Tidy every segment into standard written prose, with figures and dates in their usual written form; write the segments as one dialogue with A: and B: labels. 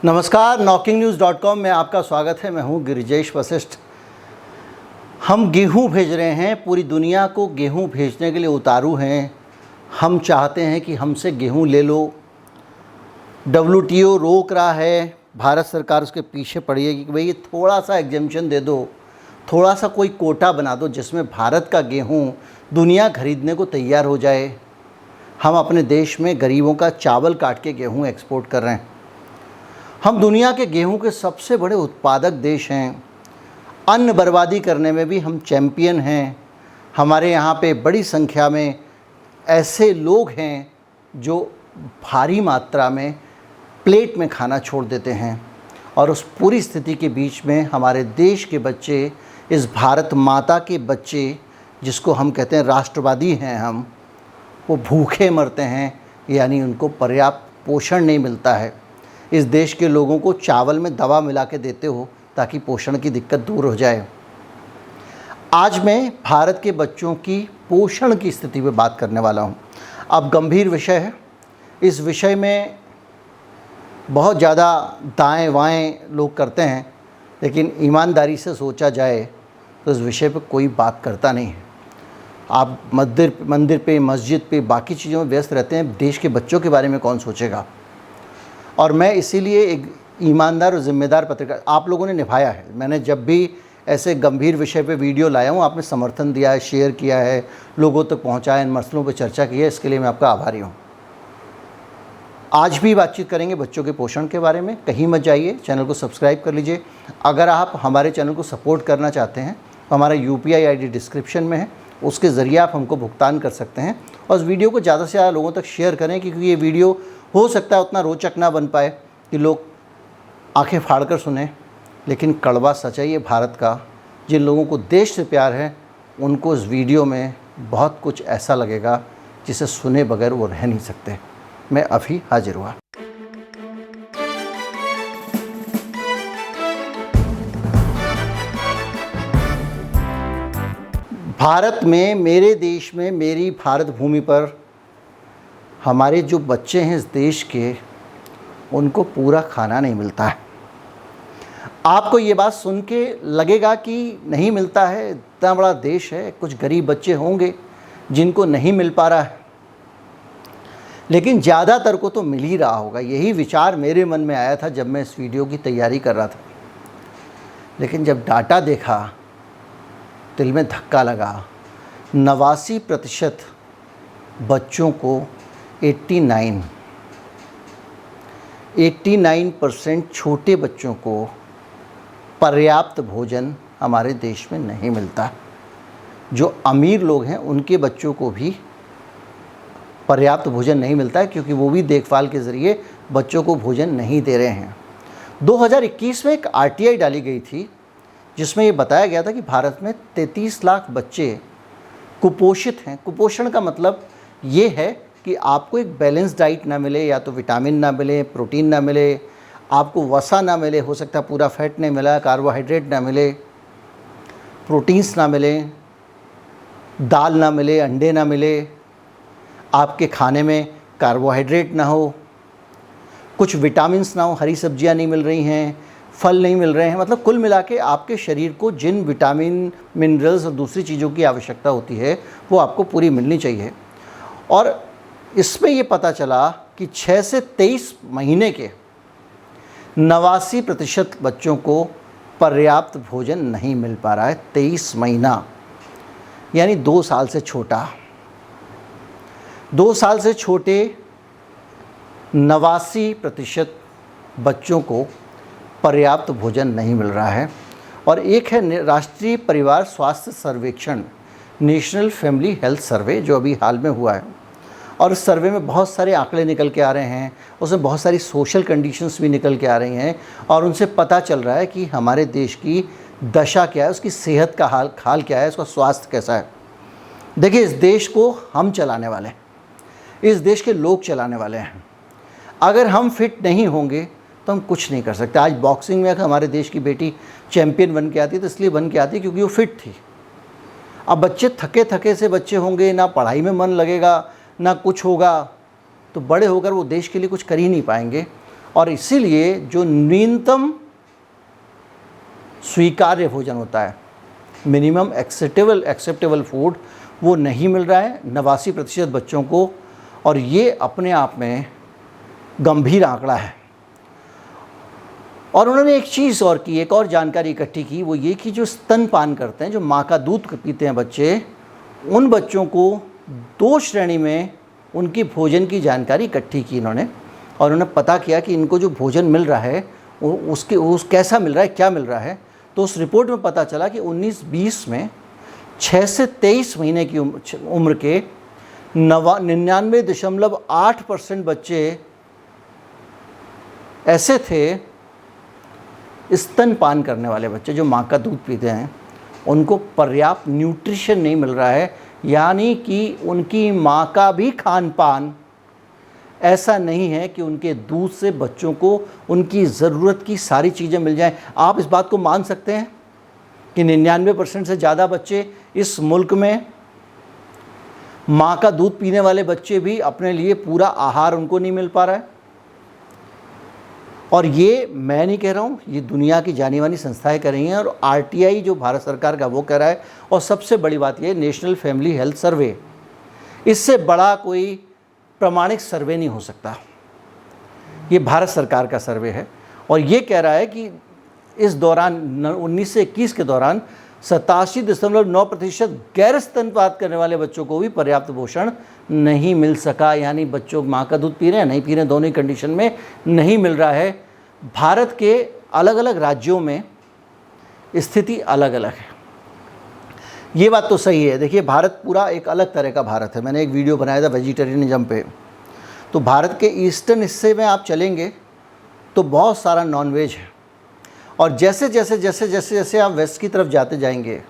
A: नमस्कार, knocking-news.com में आपका स्वागत है। मैं हूं गिरिजेश वशिष्ठ। हम गेहूं भेज रहे हैं, पूरी दुनिया को गेहूं भेजने के लिए उतारू हैं। हम चाहते हैं कि हमसे गेहूं ले लो। WTO रोक रहा है, भारत सरकार उसके पीछे पड़ी है कि भाई थोड़ा सा एग्जेम्पशन दे दो, थोड़ा सा कोई कोटा बना दो जिसमें भारत का गेहूं दुनिया खरीदने को तैयार हो जाए। हम अपने देश में गरीबों का चावल काट के गेहूं एक्सपोर्ट कर रहे हैं। हम दुनिया के गेहूं के सबसे बड़े उत्पादक देश हैं। अन्न बर्बादी करने में भी हम चैम्पियन हैं। हमारे यहाँ पे बड़ी संख्या में ऐसे लोग हैं जो भारी मात्रा में प्लेट में खाना छोड़ देते हैं, और उस पूरी स्थिति के बीच में हमारे देश के बच्चे, इस भारत माता के बच्चे जिसको हम कहते हैं राष्ट्रवादी हैं हम, वो भूखे मरते हैं, यानी उनको पर्याप्त पोषण नहीं मिलता है। इस देश के लोगों को चावल में दवा मिला के देते हो ताकि पोषण की दिक्कत दूर हो जाए। आज मैं भारत के बच्चों की पोषण की स्थिति पे बात करने वाला हूँ। अब गंभीर विषय है। इस विषय में बहुत ज़्यादा दाएं बाएं लोग करते हैं, लेकिन ईमानदारी से सोचा जाए तो इस विषय पे कोई बात करता नहीं है। आप मंदिर पे, मस्जिद पे, बाकी चीज़ों में व्यस्त रहते हैं। देश के बच्चों के बारे में कौन सोचेगा? और मैं इसीलिए एक ईमानदार और ज़िम्मेदार पत्रकार आप लोगों ने निभाया है। मैंने जब भी ऐसे गंभीर विषय पे वीडियो लाया हूँ, आपने समर्थन दिया है, शेयर किया है, लोगों तक पहुँचाया, इन मसलों पे चर्चा की है, इसके लिए मैं आपका आभारी हूँ। आज भी बातचीत करेंगे बच्चों के पोषण के बारे में। कहीं मत जाइए, चैनल को सब्सक्राइब कर लीजिए। अगर आप हमारे चैनल को सपोर्ट करना चाहते हैं तो हमारा UPI ID डिस्क्रिप्शन में है, उसके ज़रिए आप हमको भुगतान कर सकते हैं। और इस वीडियो को ज़्यादा से ज़्यादा लोगों तक शेयर करें, क्योंकि ये वीडियो हो सकता है उतना रोचक ना बन पाए कि लोग आंखें फाड़ कर सुने, लेकिन कड़वा सच है ये भारत का। जिन लोगों को देश से प्यार है उनको इस वीडियो में बहुत कुछ ऐसा लगेगा जिसे सुने बगैर वो रह नहीं सकते। मैं अभी हाजिर हुआ। भारत में, मेरे देश में, मेरी भारत भूमि पर हमारे जो बच्चे हैं इस देश के, उनको पूरा खाना नहीं मिलता है। आपको ये बात सुन के लगेगा कि नहीं मिलता है, इतना बड़ा देश है, कुछ गरीब बच्चे होंगे जिनको नहीं मिल पा रहा है, लेकिन ज़्यादातर को तो मिल ही रहा होगा। यही विचार मेरे मन में आया था जब मैं इस वीडियो की तैयारी कर रहा था, लेकिन जब डाटा देखा दिल में धक्का लगा। 89% बच्चों को 89% छोटे बच्चों को पर्याप्त भोजन हमारे देश में नहीं मिलता। जो अमीर लोग हैं उनके बच्चों को भी पर्याप्त भोजन नहीं मिलता है, क्योंकि वो भी देखभाल के ज़रिए बच्चों को भोजन नहीं दे रहे हैं। 2021 में एक RTI डाली गई थी जिसमें ये बताया गया था कि भारत में 33 लाख बच्चे कुपोषित हैं। कुपोषण का मतलब ये है कि आपको एक बैलेंस डाइट ना मिले, या तो विटामिन ना मिले, प्रोटीन ना मिले, आपको वसा ना मिले, हो सकता है पूरा फैट नहीं मिला, कार्बोहाइड्रेट ना मिले, प्रोटीन्स ना मिले, दाल ना मिले, अंडे ना मिले, आपके खाने में कार्बोहाइड्रेट ना हो, कुछ विटामिन्स ना हो, हरी सब्जियां नहीं मिल रही हैं, फल नहीं मिल रहे हैं। मतलब कुल मिला के आपके शरीर को जिन विटामिन, मिनरल्स और दूसरी चीज़ों की आवश्यकता होती है वो आपको पूरी मिलनी चाहिए। और इसमें ये पता चला कि 6 से 23 महीने के 89% बच्चों को पर्याप्त भोजन नहीं मिल पा रहा है। 23 महीना यानी 2 साल से छोटा। 2 साल से छोटे 89% बच्चों को पर्याप्त भोजन नहीं मिल रहा है। और एक है राष्ट्रीय परिवार स्वास्थ्य सर्वेक्षण, नेशनल फैमिली हेल्थ सर्वे, जो अभी हाल में हुआ है। और इस सर्वे में बहुत सारे आंकड़े निकल के आ रहे हैं, उसमें बहुत सारी सोशल कंडीशंस भी निकल के आ रही हैं, और उनसे पता चल रहा है कि हमारे देश की दशा क्या है, उसकी सेहत का हाल क्या है, उसका स्वास्थ्य कैसा है। देखिए, इस देश को हम चलाने वाले हैं, इस देश के लोग चलाने वाले हैं। अगर हम फिट नहीं होंगे तो हम कुछ नहीं कर सकते। आज बॉक्सिंग में हमारे देश की बेटी चैम्पियन बन के आती है, तो इसलिए बन के आती है क्योंकि वो फिट थी। अब बच्चे थके थके से बच्चे होंगे, ना पढ़ाई में मन लगेगा, ना कुछ होगा, तो बड़े होकर वो देश के लिए कुछ कर ही नहीं पाएंगे। और इसीलिए जो न्यूनतम स्वीकार्य भोजन होता है, मिनिमम एक्सेप्टेबल फूड, वो नहीं मिल रहा है 89% बच्चों को। और ये अपने आप में गंभीर आंकड़ा है। और उन्होंने एक चीज़ और की, एक और जानकारी इकट्ठी की, वो ये कि जो स्तनपान करते हैं, जो माँ का दूध पीते हैं बच्चे, उन बच्चों को 2 श्रेणी में उनकी भोजन की जानकारी इकट्ठी की इन्होंने। और उन्होंने पता किया कि इनको जो भोजन मिल रहा है उस कैसा मिल रहा है, क्या मिल रहा है। तो उस रिपोर्ट में पता चला कि 19-20 में 6 से 23 महीने की उम्र के 99.8% बच्चे ऐसे थे, स्तनपान करने वाले बच्चे जो माँ का दूध पीते हैं, उनको पर्याप्त न्यूट्रिशन नहीं मिल रहा है। यानी कि उनकी माँ का भी खान पान ऐसा नहीं है कि उनके दूध से बच्चों को उनकी ज़रूरत की सारी चीज़ें मिल जाएं। आप इस बात को मान सकते हैं कि 99% से ज़्यादा बच्चे इस मुल्क में माँ का दूध पीने वाले बच्चे भी अपने लिए पूरा आहार उनको नहीं मिल पा रहा है। और ये मैं नहीं कह रहा हूँ, ये दुनिया की जानी मानी संस्थाएं कर रही हैं, और RTI जो भारत सरकार का वो कह रहा है। और सबसे बड़ी बात ये, नेशनल फैमिली हेल्थ सर्वे, इससे बड़ा कोई प्रामाणिक सर्वे नहीं हो सकता। ये भारत सरकार का सर्वे है और ये कह रहा है कि इस दौरान 19 से 21 के दौरान 87.9% गैर स्तनपान करने वाले बच्चों को भी पर्याप्त पोषण नहीं मिल सका। यानी बच्चों माँ का दूध पी रहे हैं, नहीं पी रहे हैं, दोनों ही कंडीशन में नहीं मिल रहा है। भारत के अलग अलग राज्यों में स्थिति अलग अलग है, ये बात तो सही है। देखिए, भारत पूरा एक अलग तरह का भारत है। मैंने एक वीडियो बनाया था वेजिटेरियनिज्म पे। तो भारत के ईस्टर्न हिस्से में आप चलेंगे तो बहुत सारा नॉनवेज है, और जैसे जैसे जैसे जैसे जैसे आप वेस्ट की तरफ जाते जाएंगे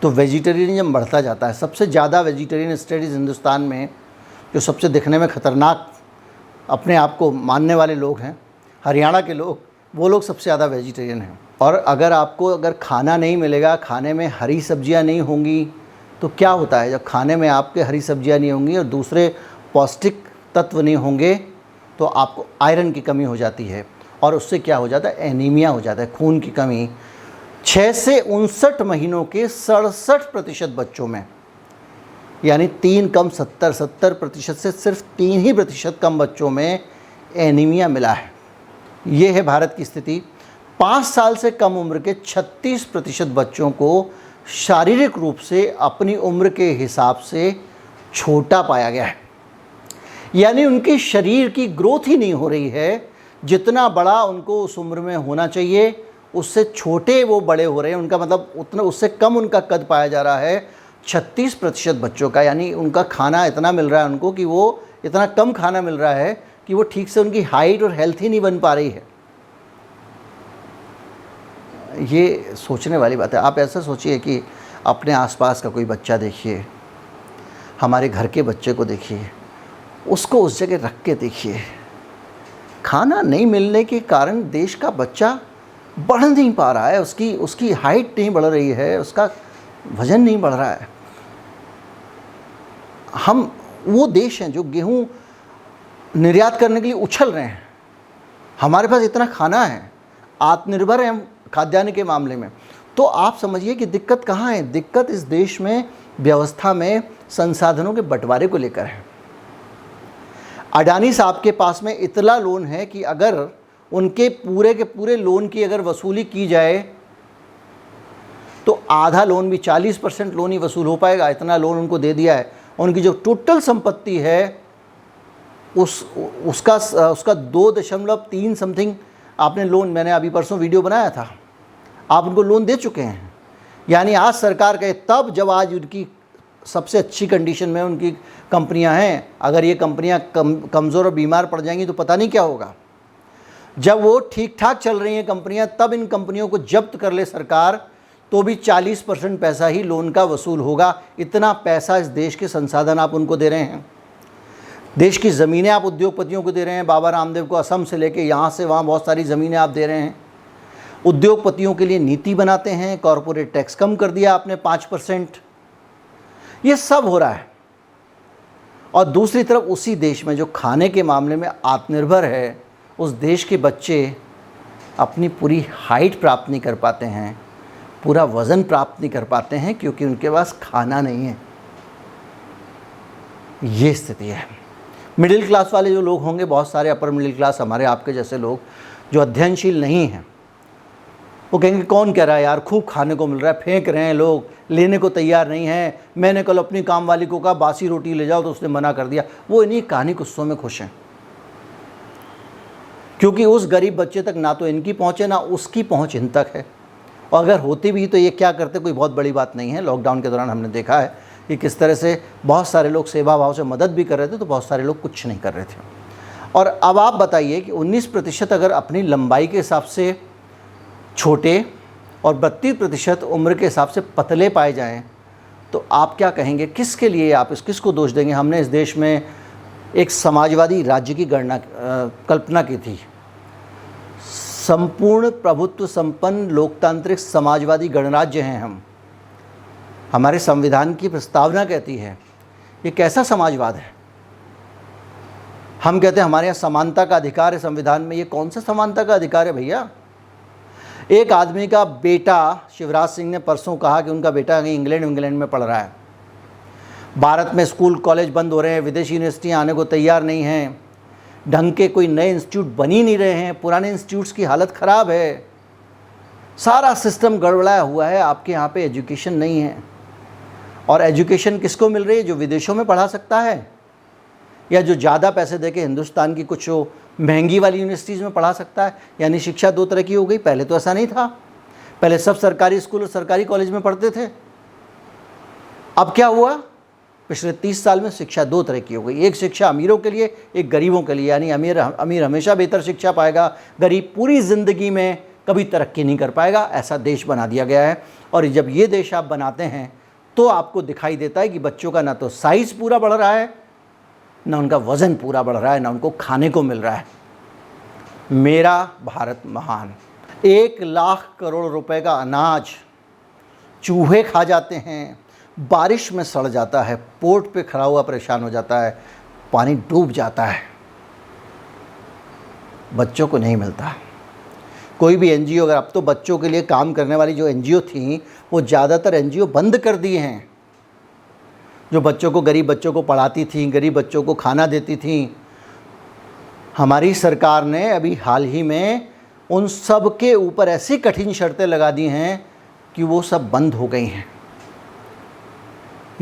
A: तो वेजिटेरियनिज्म बढ़ता जाता है। सबसे ज़्यादा वेजिटेरियन स्टेट्स हिंदुस्तान में, जो सबसे दिखने में ख़तरनाक अपने आप को मानने वाले लोग हैं, हरियाणा के लोग, वो लोग सबसे ज़्यादा वेजिटेरियन हैं। और अगर खाना नहीं मिलेगा, खाने में हरी सब्जियां नहीं होंगी, तो क्या होता है, जब खाने में आपके हरी सब्जियां नहीं होंगी और दूसरे पौष्टिक तत्व नहीं होंगे तो आपको आयरन की कमी हो जाती है, और उससे क्या हो जाता है, एनीमिया हो जाता है, खून की कमी। 6 से 59 महीनों के 67% बच्चों में, यानी 3 कम 70% से सिर्फ 3% कम बच्चों में एनीमिया मिला है। ये है भारत की स्थिति। 5 साल से कम उम्र के 36% बच्चों को शारीरिक रूप से अपनी उम्र के हिसाब से छोटा पाया गया है। यानी उनके शरीर की ग्रोथ ही नहीं हो रही है। जितना बड़ा उनको उस उम्र में होना चाहिए, उससे छोटे वो बड़े हो रहे हैं। उनका मतलब उतना, उससे कम उनका कद पाया जा रहा है 36% बच्चों का। यानी उनका खाना इतना मिल रहा है उनको कि वो इतना कम खाना मिल रहा है कि वो ठीक से उनकी हाइट और हेल्थ ही नहीं बन पा रही है। ये सोचने वाली बात है। आप ऐसा सोचिए कि अपने आसपास का कोई बच्चा देखिए, हमारे घर के बच्चे को देखिए, उसको उस जगह रख के देखिए। खाना नहीं मिलने के कारण देश का बच्चा बढ़ नहीं पा रहा है, उसकी हाइट नहीं बढ़ रही है, उसका वजन नहीं बढ़ रहा है। हम वो देश हैं जो गेहूं निर्यात करने के लिए उछल रहे हैं। हमारे पास इतना खाना है, आत्मनिर्भर हैं हम खाद्यान्न के मामले में। तो आप समझिए कि दिक्कत कहाँ है। दिक्कत इस देश में व्यवस्था में संसाधनों के बंटवारे को लेकर है। अडानी साहब के पास में इतना लोन है कि अगर उनके पूरे के पूरे लोन की अगर वसूली की जाए तो आधा लोन भी, 40% लोन ही वसूल हो पाएगा। इतना लोन उनको दे दिया है। उनकी जो टोटल संपत्ति है उसका 2.3 समथिंग आपने लोन, मैंने अभी परसों वीडियो बनाया था, आप उनको लोन दे चुके हैं। यानी आज सरकार कहे तब, जब आज उनकी सबसे अच्छी कंडीशन में उनकी कंपनियां हैं। अगर ये कंपनियां कमज़ोर और बीमार पड़ जाएंगी तो पता नहीं क्या होगा। जब वो ठीक ठाक चल रही हैं कंपनियां, तब इन कंपनियों को जब्त कर ले सरकार तो भी 40% पैसा ही लोन का वसूल होगा। इतना पैसा इस देश के संसाधन आप उनको दे रहे हैं। देश की ज़मीनें आप उद्योगपतियों को दे रहे हैं। बाबा रामदेव को असम से लेके यहाँ से वहाँ बहुत सारी ज़मीनें आप दे रहे हैं। उद्योगपतियों के लिए नीति बनाते हैं, कॉरपोरेट टैक्स कम कर दिया आपने 5%। ये सब हो रहा है। और दूसरी तरफ उसी देश में जो खाने के मामले में आत्मनिर्भर है, उस देश के बच्चे अपनी पूरी हाइट प्राप्त नहीं कर पाते हैं, पूरा वज़न प्राप्त नहीं कर पाते हैं, क्योंकि उनके पास खाना नहीं है। ये स्थिति है। मिडिल क्लास वाले जो लोग होंगे, बहुत सारे अपर मिडिल क्लास हमारे आपके जैसे लोग जो अध्ययनशील नहीं हैं, वो कहेंगे कौन कह रहा है यार, खूब खाने को मिल रहा है, फेंक रहे हैं लोग, लेने को तैयार नहीं है। मैंने कल अपनी काम वाली को कहा बासी रोटी ले जाओ तो उसने मना कर दिया। वो इन्हीं कहानी कुस्सों में खुश हैं, क्योंकि उस गरीब बच्चे तक ना तो इनकी पहुँच है, ना उसकी पहुँच इन तक है। और अगर होती भी तो ये क्या करते, कोई बहुत बड़ी बात नहीं है। लॉकडाउन के दौरान हमने देखा है कि किस तरह से बहुत सारे लोग सेवा भाव से मदद भी कर रहे थे, तो बहुत सारे लोग कुछ नहीं कर रहे थे। और अब आप बताइए कि 19% अगर अपनी लंबाई के हिसाब से छोटे और 32% उम्र के हिसाब से पतले पाए जाएं, तो आप क्या कहेंगे, किसके लिए आप किसको दोष देंगे? हमने इस देश में एक समाजवादी राज्य की कल्पना की थी। संपूर्ण प्रभुत्व संपन्न लोकतांत्रिक समाजवादी गणराज्य हैं हम। हमारे संविधान की प्रस्तावना कहती है, ये कैसा समाजवाद है? हम कहते हैं हमारे यहाँ समानता का अधिकार है संविधान में। ये कौन सा समानता का अधिकार है भैया? एक आदमी का बेटा, शिवराज सिंह ने परसों कहा कि उनका बेटा कहीं इंग्लैंड में पढ़ रहा है। भारत में स्कूल कॉलेज बंद हो रहे हैं, विदेशी यूनिवर्सिटियाँ आने को तैयार नहीं हैं, ढंग के कोई नए इंस्टीट्यूट बन ही नहीं रहे हैं, पुराने इंस्टीट्यूट्स की हालत ख़राब है, सारा सिस्टम गड़बड़ाया हुआ है। आपके यहाँ पे एजुकेशन नहीं है। और एजुकेशन किसको मिल रही है? जो विदेशों में पढ़ा सकता है, या जो ज़्यादा पैसे दे के हिंदुस्तान की कुछ महंगी वाली यूनिवर्सिटीज़ में पढ़ा सकता है। यानी शिक्षा दो तरह की हो गई। पहले तो ऐसा नहीं था, पहले सब सरकारी स्कूल और सरकारी कॉलेज में पढ़ते थे। अब क्या हुआ? पिछले 30 साल में शिक्षा दो तरह की हो गई। एक शिक्षा अमीरों के लिए, एक गरीबों के लिए। यानी अमीर हमेशा बेहतर शिक्षा पाएगा, गरीब पूरी ज़िंदगी में कभी तरक्की नहीं कर पाएगा। ऐसा देश बना दिया गया है। और जब ये देश आप बनाते हैं तो आपको दिखाई देता है कि बच्चों का ना तो साइज़ पूरा बढ़ रहा है, ना उनका वज़न पूरा बढ़ रहा है, ना उनको खाने को मिल रहा है। मेरा भारत महान। 1 लाख करोड़ रुपए का अनाज चूहे खा जाते हैं, बारिश में सड़ जाता है, पोर्ट पे खड़ा हुआ परेशान हो जाता है, पानी डूब जाता है, बच्चों को नहीं मिलता। कोई भी एनजीओ, अगर अब तो बच्चों के लिए काम करने वाली जो एनजीओ थी, वो ज़्यादातर एनजीओ बंद कर दिए हैं। जो बच्चों को, गरीब बच्चों को पढ़ाती थी, गरीब बच्चों को खाना देती थी, हमारी सरकार ने अभी हाल ही में उन सब के ऊपर ऐसी कठिन शर्तें लगा दी हैं कि वो सब बंद हो गई हैं।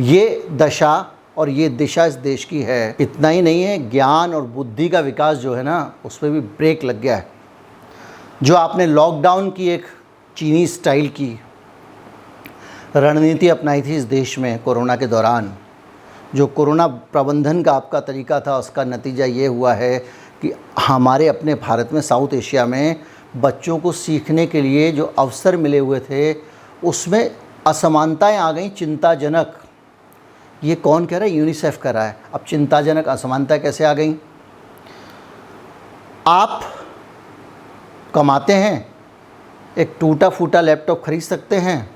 A: ये दशा और ये दिशा इस देश की है। इतना ही नहीं है, ज्ञान और बुद्धि का विकास जो है ना, उस पर भी ब्रेक लग गया है। जो आपने लॉकडाउन की एक चीनी स्टाइल की रणनीति अपनाई थी इस देश में कोरोना के दौरान, जो कोरोना प्रबंधन का आपका तरीका था, उसका नतीजा ये हुआ है कि हमारे अपने भारत में, साउथ एशिया में बच्चों को सीखने के लिए जो अवसर मिले हुए थे, उसमें असमानताएं आ गई, चिंताजनक। ये कौन कह रहा है? यूनिसेफ कह रहा है। अब चिंताजनक असमानताएं कैसे आ गई? आप कमाते हैं, एक टूटा फूटा लैपटॉप खरीद सकते हैं,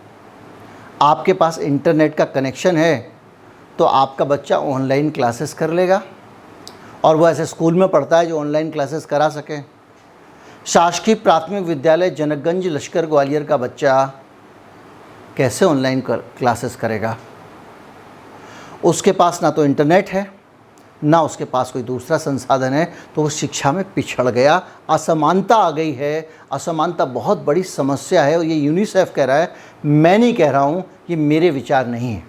A: आपके पास इंटरनेट का कनेक्शन है, तो आपका बच्चा ऑनलाइन क्लासेस कर लेगा। और वो ऐसे स्कूल में पढ़ता है जो ऑनलाइन क्लासेस करा सके। शासकीय प्राथमिक विद्यालय जनकगंज लश्कर ग्वालियर का बच्चा कैसे ऑनलाइन क्लासेस करेगा? उसके पास ना तो इंटरनेट है, ना उसके पास कोई दूसरा संसाधन है, तो वो शिक्षा में पिछड़ गया। असमानता आ गई है। असमानता बहुत बड़ी समस्या है और ये यूनिसेफ कह रहा है, मैं नहीं कह रहा हूँ, ये मेरे विचार नहीं है।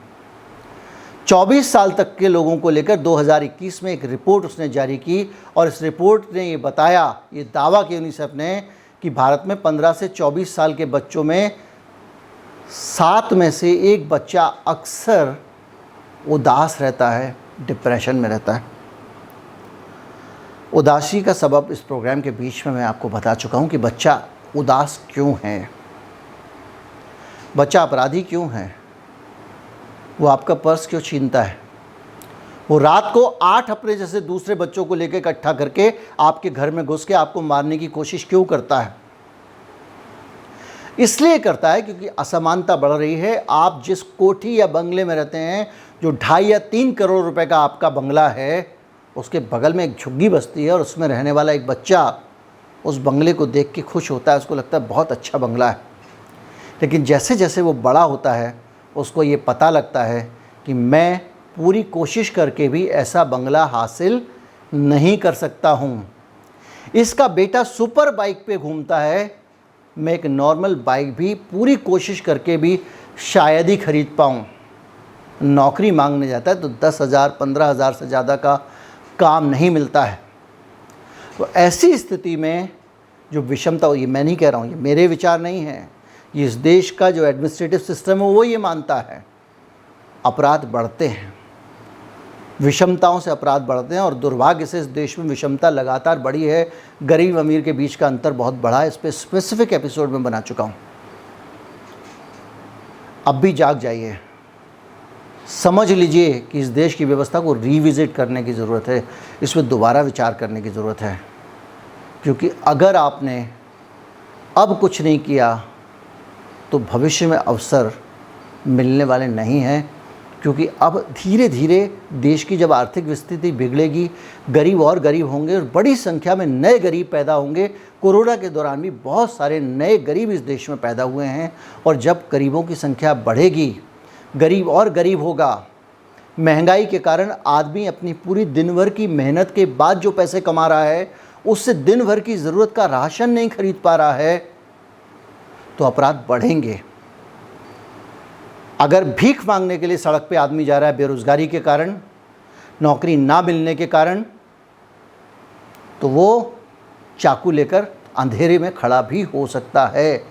A: 24 साल तक के लोगों को लेकर 2021 में एक रिपोर्ट उसने जारी की और इस रिपोर्ट ने ये बताया, ये दावा किया यूनिसेफ ने कि भारत में 15 से 24 साल के बच्चों में 7 में से 1 बच्चा अक्सर उदास रहता है, डिप्रेशन में रहता है। उदासी का सबब इस प्रोग्राम के बीच में मैं आपको बता चुका हूँ कि बच्चा उदास क्यों है, बच्चा अपराधी क्यों है, वो आपका पर्स क्यों छीनता है, वो रात को 8 अपने जैसे दूसरे बच्चों को लेकर इकट्ठा करके आपके घर में घुस के आपको मारने की कोशिश क्यों करता है? इसलिए करता है क्योंकि असमानता बढ़ रही है। आप जिस कोठी या बंगले में रहते हैं, जो 2.5 या 3 करोड़ रुपए का आपका बंगला है, उसके बगल में एक झुग्गी बस्ती है और उसमें रहने वाला एक बच्चा उस बंगले को देख के खुश होता है, उसको लगता है बहुत अच्छा बंगला है। लेकिन जैसे जैसे वो बड़ा होता है उसको ये पता लगता है कि मैं पूरी कोशिश करके भी ऐसा बंगला हासिल नहीं कर सकता हूँ। इसका बेटा सुपर बाइक पे घूमता है, मैं एक नॉर्मल बाइक भी पूरी कोशिश करके भी शायद ही खरीद पाऊँ। नौकरी मांगने जाता है तो 10,000 15,000 से ज़्यादा का काम नहीं मिलता है। तो ऐसी स्थिति में जो विषमता, ये मैं नहीं कह रहा हूँ, ये मेरे विचार नहीं हैं, ये इस देश का जो एडमिनिस्ट्रेटिव सिस्टम है वो ये मानता है, अपराध बढ़ते हैं, विषमताओं से अपराध बढ़ते हैं। और दुर्भाग्य से इस देश में विषमता लगातार बढ़ी है, गरीब अमीर के बीच का अंतर बहुत बड़ा है। इस पर स्पेसिफिक एपिसोड में बना चुका हूँ। अब भी जाग जाइए, समझ लीजिए कि इस देश की व्यवस्था को रिविज़िट करने की ज़रूरत है, इस पर दोबारा विचार करने की ज़रूरत है। क्योंकि अगर आपने अब कुछ नहीं किया तो भविष्य में अवसर मिलने वाले नहीं हैं। क्योंकि अब धीरे धीरे देश की जब आर्थिक स्थिति बिगड़ेगी, गरीब और गरीब होंगे और बड़ी संख्या में नए गरीब पैदा होंगे। कोरोना के दौरान भी बहुत सारे नए गरीब इस देश में पैदा हुए हैं, और जब गरीबों की संख्या बढ़ेगी, गरीब और गरीब होगा। महंगाई के कारण आदमी अपनी पूरी दिन भर की मेहनत के बाद जो पैसे कमा रहा है उससे दिन भर की ज़रूरत का राशन नहीं खरीद पा रहा है, तो अपराध बढ़ेंगे। अगर भीख मांगने के लिए सड़क पे आदमी जा रहा है बेरोज़गारी के कारण, नौकरी ना मिलने के कारण, तो वो चाकू लेकर अंधेरे में खड़ा भी हो सकता है।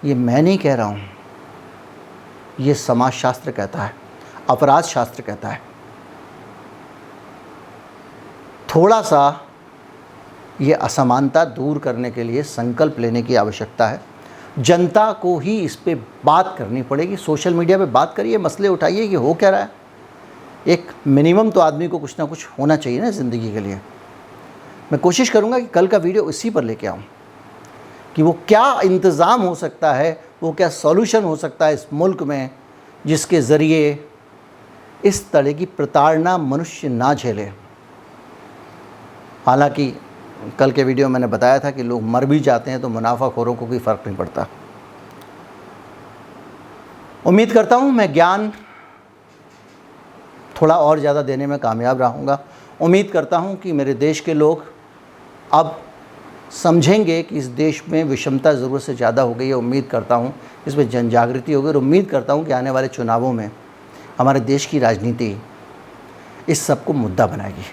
A: ये मैं नहीं कह रहा हूँ, ये समाजशास्त्र कहता है, अपराध शास्त्र कहता है। थोड़ा सा ये असमानता दूर करने के लिए संकल्प लेने की आवश्यकता है। जनता को ही इस पे बात करनी पड़ेगी। सोशल मीडिया पे बात करिए, मसले उठाइए कि हो क्या रहा है। एक मिनिमम तो आदमी को कुछ ना कुछ होना चाहिए ना ज़िंदगी के लिए। मैं कोशिश करूँगा कि कल का वीडियो इसी पर लेके आऊँ कि वो क्या इंतज़ाम हो सकता है, वो क्या सॉल्यूशन हो सकता है इस मुल्क में, जिसके ज़रिए इस तरह की प्रताड़ना मनुष्य ना झेले। हालांकि कल के वीडियो में मैंने बताया था कि लोग मर भी जाते हैं तो मुनाफाखोरों को कोई फ़र्क नहीं पड़ता। उम्मीद करता हूँ मैं ज्ञान थोड़ा और ज़्यादा देने में कामयाब रहूँगा। उम्मीद करता हूँ कि मेरे देश के लोग अब समझेंगे कि इस देश में विषमता ज़रूरत से ज़्यादा हो गई है। उम्मीद करता हूँ इसमें जन जागृति होगी, और उम्मीद करता हूँ कि आने वाले चुनावों में हमारे देश की राजनीति इस सब को मुद्दा बनाएगी।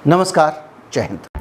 A: नमस्कार, जय हिंद।